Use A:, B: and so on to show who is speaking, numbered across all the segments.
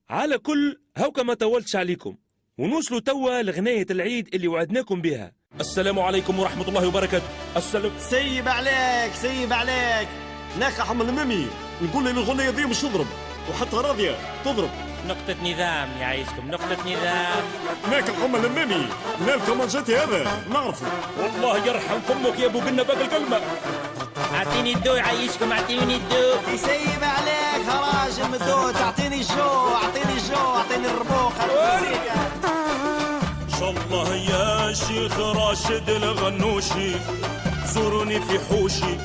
A: على كل هوكا ما طولتش عليكم، ونوصلوا توا لغناية العيد اللي وعدناكم بها. السلام عليكم ورحمة الله وبركاته. السلام.
B: سيب عليك سيب عليك، ناكح من الممي نقول لي الغنية دي مش تضرب، وحتى راضية تضرب.
C: نقطة نظام يعيشكم، نقطة نظام.
B: ناكح من الممي نالكم من جاتي هذا نعرفه.
A: والله يرحم فمك يا ابو قلنا باقي الكلمة.
C: اعطيني الدو يعيشكم، اعطيني الدو.
B: يسيب عليك هراجم الدو، تعطيني الجو اعطيني الجو اعطيني الربوخ الموسيقى.
D: ان شاء الله يا شيخ راشد الغنوشي زوروني في حوشي،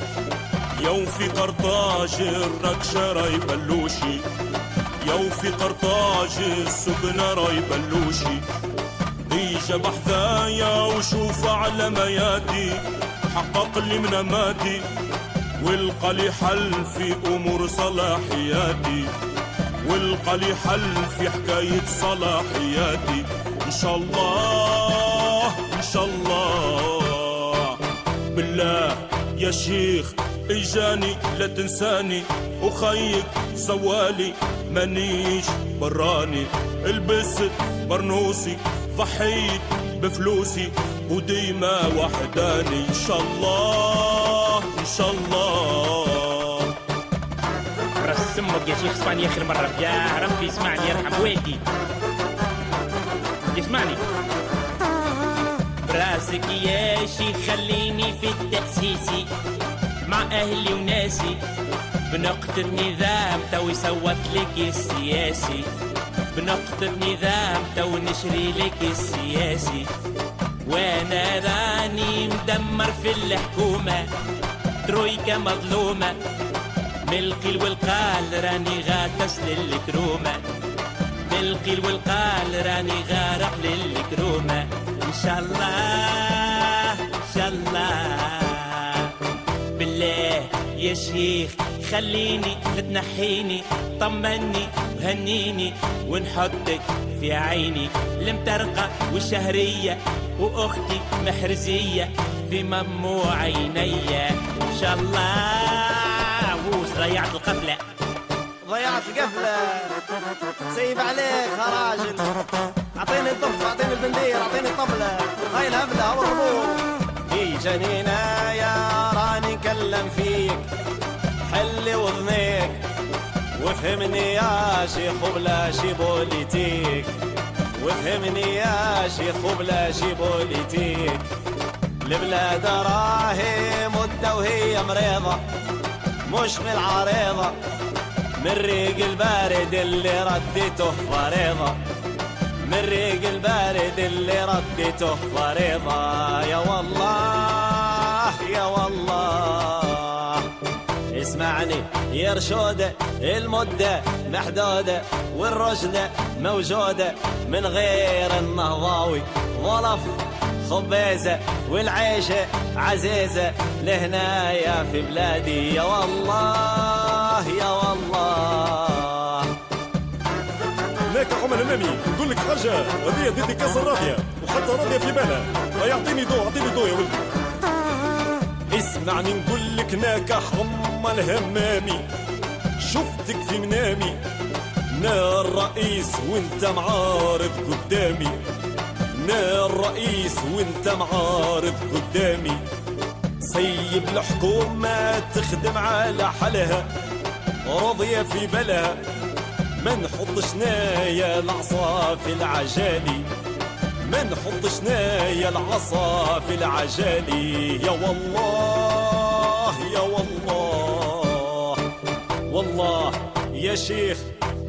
D: يوم في قرطاج الركشة راي بلوشي، يوم في قرطاج السكنة راي بلوشي. ديجا بحذايا وشوف على ميادي، حقق لي مناماتي والقى لي حل في امور صلاحياتي، والقى لي حل في حكاية صلاحياتي. ان شاء الله ان شاء الله بالله يا شيخ اجاني لا تنساني، وخيك زوالي مانيش براني، لبست برنوسي ضحيت بفلوسي وديما وحداني. ان شاء الله ان شاء الله.
C: راس امك يا شيخ، اسمعني اخر مرة يا ربي، اسمعني يرحم والدي، اسمعني براسك يا شيخ، خليني في التأسيسي مع أهلي وناسي، بنقطة نظام تو يصوت لك السياسي، بنقطة نظام تو نشري لك السياسي. وانا راني مدمر في الحكومة، ترويكا مظلومة، بالقيل والقال راني غاطس للكرومة، بالقيل والقال راني غارق للكرومة. ان شاء الله ان شاء الله بالله يا شيخ، خليني تنحيني، طمني وهنيني، ونحطك في عيني المترقة والشهرية، واختي محرزية في ممو عينيا. ان شاء الله. ووس ضيعت القفلة،
B: ضيعت القفلة. سيب عليك هراجل، اعطيني الضف اعطيني البندير اعطيني الطبلة، هاي الهبلة هو الربوع. في جنينة يا راني كلم فيك، حلي وضنيك وفهمني يا شيخ وبلاش بوليتيك، وفهمني يا شيخ وبلاش بوليتيك. البلاد راهي مدة وهي مريضة، مش من العريضة، من ريق البارد اللي رديته فريضة، من ريق البارد اللي رديته فريضة. يا والله يا والله اسمعني يا رشودة، المدة محدودة والرشدة موجودة، من غير النهضاوي ظلف خبيزة، والعيشة عزيزة لهنايا في بلادي. يا والله يا والله.
E: لك عمر النمي نقول لك حاجة، هذه ديدي كاس راضية وحتى راضية في بالها، يعطيني ضوء اعطيني ضوء يا ولدي. اسمعني نقول لك ناكح ام الهمامي، شفتك في منامي نار الرئيس وانت معارض قدامي، نار الرئيس وانت معارض قدامي. سيب الحكومة تخدم على حالها، راضية في بالها، ما نحطش نايا العصا في العجالي، ما نحطش نايا العصا في العجالي. يا والله يا والله والله يا شيخ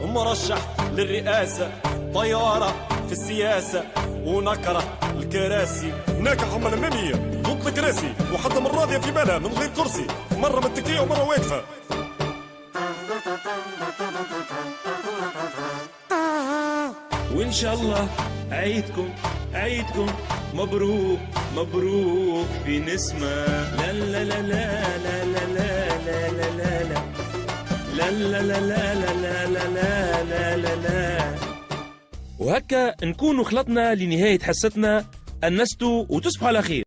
E: مرشح للرئاسة، طيارة في السياسة ونكره الكراسي. ناكح ام النمي ضد الكراسي، وحتى من راضية في بالها من غير كرسي، مرة متكية ومرة واقفة.
A: وإن شاء الله عيدكم مبروك مبروك في نسمة. لا لا لا لا لا لا لا لا لا لا لا لا لا لا لا لا لا لا لا. وهكا نكونوا خلطنا لنهاية حصتنا. أنستوا وتصبحوا على خير.